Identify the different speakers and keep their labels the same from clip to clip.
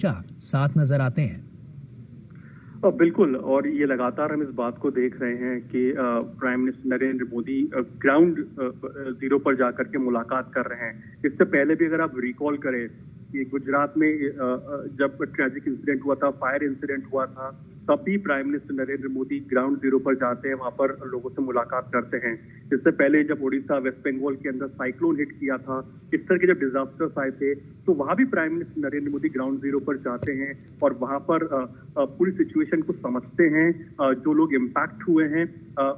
Speaker 1: साथ नजर आते हैं।
Speaker 2: बिल्कुल, और ये लगातार हम इस बात को देख रहे हैं कि prime minister Narendra Modi ground zero पर जाकर के मुलाकात कर रहे हैं। इससे पहले भी अगर आप रिकॉल करें कि गुजरात में जब ट्रैजिक इंसिडेंट हुआ था, फायर इंसिडेंट हुआ था, तब भी prime minister Narendra Modi ground zero पर जाते हैं, वहां पर लोगों से मुलाकात करते हैं। इससे पहले जब उड़ीसा, वेस्ट बंगाल के अंदर साइक्लोन हिट किया था, इस तरह के जब डिजास्टर्स आए थे, तो वहां भी prime minister Narendra Modi ground zero पर जाते हैं और वहां पर पूरी सिचुएशन को समझते हैं। जो लोग इम्पैक्ट हुए हैं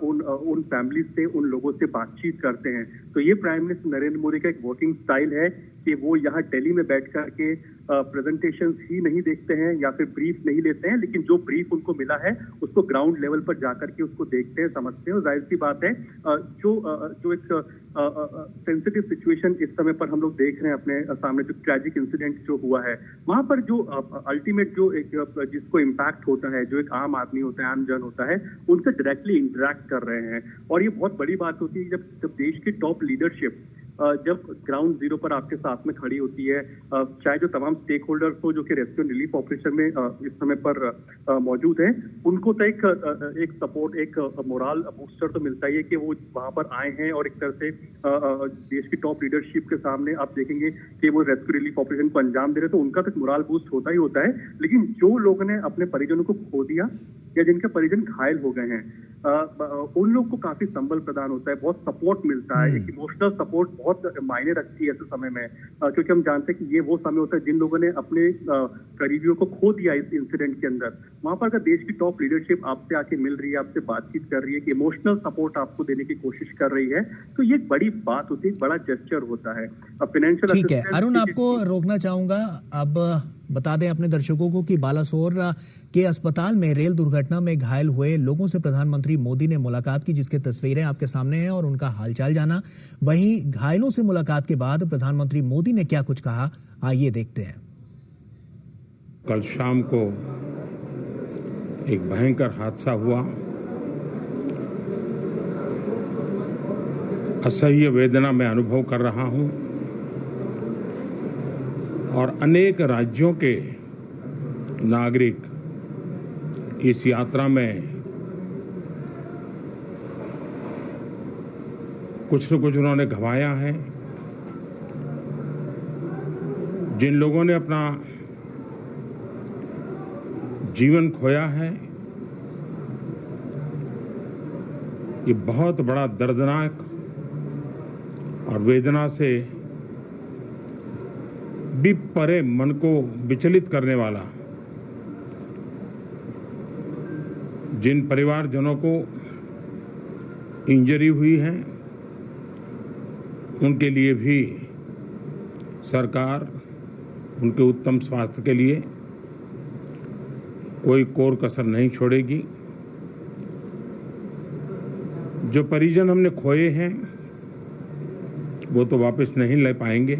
Speaker 2: उन फैमिली से, उन लोगों से बातचीत करते हैं। तो ये प्राइम मिनिस्टर नरेंद्र मोदी का एक वर्किंग स्टाइल है कि वो यहाँ दिल्ली में बैठ करके प्रेजेंटेशंस ही नहीं देखते हैं या फिर ब्रीफ नहीं लेते हैं, लेकिन जो ब्रीफ उनको मिला है उसको ग्राउंड लेवल पर जाकर के उसको देखते हैं, समझते हैं। और जाहिर सी बात है जो एक सेंसिटिव सिचुएशन इस समय पर हम लोग देख रहे हैं अपने सामने, जो ट्रैजिक इंसिडेंट जो हुआ है, वहां पर जो अल्टीमेट जो एक जिसको इम्पैक्ट होता है, जो एक आम आदमी होता है, आम जन होता है, उनसे डायरेक्टली इंटरेक्ट कर रहे हैं। और ये बहुत बड़ी बात होती है जब देश की टॉप लीडरशिप जब ग्राउंड जीरो पर आपके साथ में खड़ी होती है, चाहे जो तमाम स्टेक होल्डर्स हो जो कि रेस्क्यू रिलीफ ऑपरेशन में इस समय पर मौजूद हैं, उनको तो एक सपोर्ट, एक मोरल बूस्टर तो मिलता ही है कि वो वहां पर आए हैं और एक तरह से देश की टॉप लीडरशिप के सामने आप देखेंगे कि वो रेस्क्यू रिलीफ ऑपरेशन को अंजाम दे रहे, तो उनका तो मोरल बूस्ट होता ही होता है। लेकिन जो लोगों ने अपने परिजनों को खो दिया या जिनके परिजन घायल हो गए हैं, उन लोग को काफी संबल प्रदान होता है, बहुत सपोर्ट मिलता है। एक इमोशनल सपोर्ट बहुत मायने रखती है ऐसे समय में, क्योंकि हम जानते हैं कि ये वो समय होता है जिन लोगों ने अपने करीबियों को खो दिया इस इंसिडेंट के अंदर। वहां पर अगर देश की टॉप लीडरशिप आपसे आके मिल रही है, आपसे बातचीत कर रही है, कि इमोशनल सपोर्ट आपको देने की कोशिश कर रही है, तो ये एक बड़ी बात होती है, बड़ा जेस्चर होता है। फाइनेंशियल
Speaker 1: ठीक है अरुण, आपको रोकना चाहूंगा। अब बता दें अपने दर्शकों को कि बालासोर के अस्पताल में रेल दुर्घटना में घायल हुए लोगों से प्रधानमंत्री मोदी ने मुलाकात की, जिसकी तस्वीरें आपके सामने हैं, और उनका हालचाल जाना। वहीं घायलों से मुलाकात के बाद प्रधानमंत्री मोदी ने क्या कुछ कहा, आइए देखते हैं।
Speaker 3: कल शाम को एक भयंकर हादसा हुआ। असह्य वेदना मैं अनुभव कर रहा हूं और अनेक राज्यों के नागरिक इस यात्रा में कुछ न कुछ उन्होंने गंवाया है। जिन लोगों ने अपना जीवन खोया है, ये बहुत बड़ा दर्दनाक और वेदना से भी परे, मन को विचलित करने वाला। जिन परिवारजनों को इंजरी हुई है, उनके लिए भी सरकार उनके उत्तम स्वास्थ्य के लिए कोई कोर कसर नहीं छोड़ेगी। जो परिजन हमने खोए हैं वो तो वापस नहीं ले पाएंगे,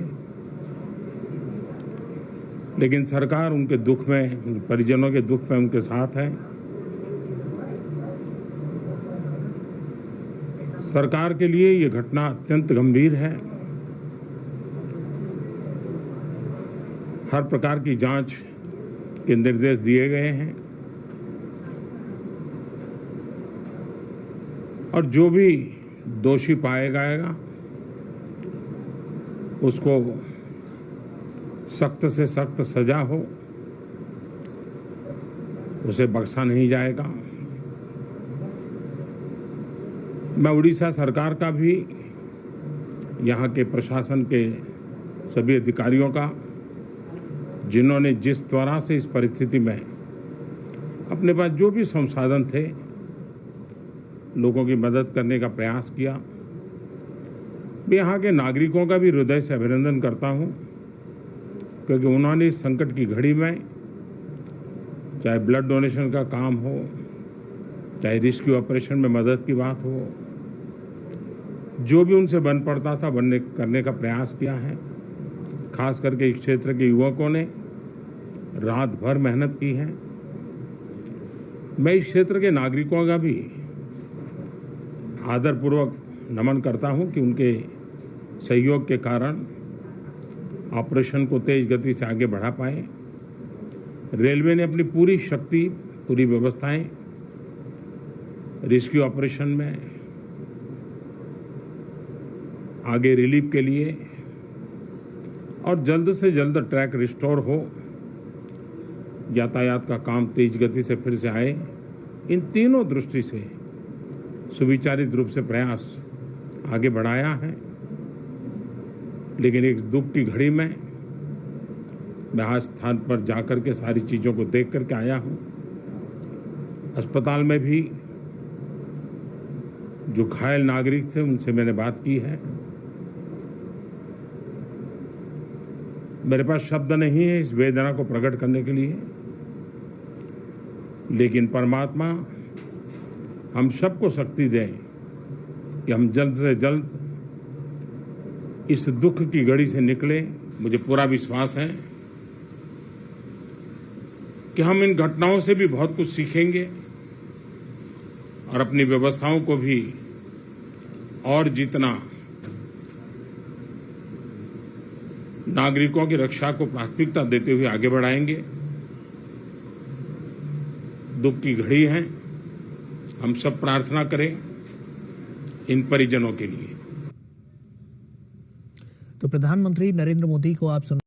Speaker 3: लेकिन सरकार उनके दुख में, परिजनों के दुख में उनके साथ है। सरकार के लिए ये घटना अत्यंत गंभीर है। हर प्रकार की जांच के निर्देश दिए गए हैं और जो भी दोषी पाया जाएगा उसको सख्त से सख्त सजा हो, उसे बख्शा नहीं जाएगा। मैं उड़ीसा सरकार का भी, यहाँ के प्रशासन के सभी अधिकारियों का, जिन्होंने जिस तरह से इस परिस्थिति में अपने पास जो भी संसाधन थे लोगों की मदद करने का प्रयास किया, मैं यहाँ के नागरिकों का भी हृदय से अभिनंदन करता हूँ, क्योंकि उन्होंने इस संकट की घड़ी में, चाहे ब्लड डोनेशन का काम हो, चाहे रेस्क्यू ऑपरेशन में मदद की बात हो, जो भी उनसे बन पड़ता था करने का प्रयास किया है। खास करके इस क्षेत्र के युवकों ने रात भर मेहनत की है। मैं इस क्षेत्र के नागरिकों का भी आदरपूर्वक नमन करता हूं कि उनके सहयोग के कारण ऑपरेशन को तेज गति से आगे बढ़ा पाए रेलवे ने अपनी पूरी शक्ति, पूरी व्यवस्थाएं रेस्क्यू ऑपरेशन में, आगे रिलीफ के लिए और जल्द से जल्द ट्रैक रिस्टोर हो, यातायात का काम तेज गति से फिर से आए, इन तीनों दृष्टि से सुविचारित रूप से प्रयास आगे बढ़ाया है। लेकिन एक दुख की घड़ी में मैं आज स्थान पर जाकर के सारी चीजों को देख करके आया हूं। अस्पताल में भी जो घायल नागरिक थे उनसे मैंने बात की है। मेरे पास शब्द नहीं है इस वेदना को प्रकट करने के लिए, लेकिन परमात्मा हम सबको शक्ति दे कि हम जल्द से जल्द इस दुख की घड़ी से निकले। मुझे पूरा विश्वास है कि हम इन घटनाओं से भी बहुत कुछ सीखेंगे और अपनी व्यवस्थाओं को भी और जितना नागरिकों की रक्षा को प्राथमिकता देते हुए आगे बढ़ाएंगे। दुख की घड़ी है, हम सब प्रार्थना करें इन परिजनों के लिए।
Speaker 1: तो प्रधानमंत्री नरेंद्र मोदी को आप सुन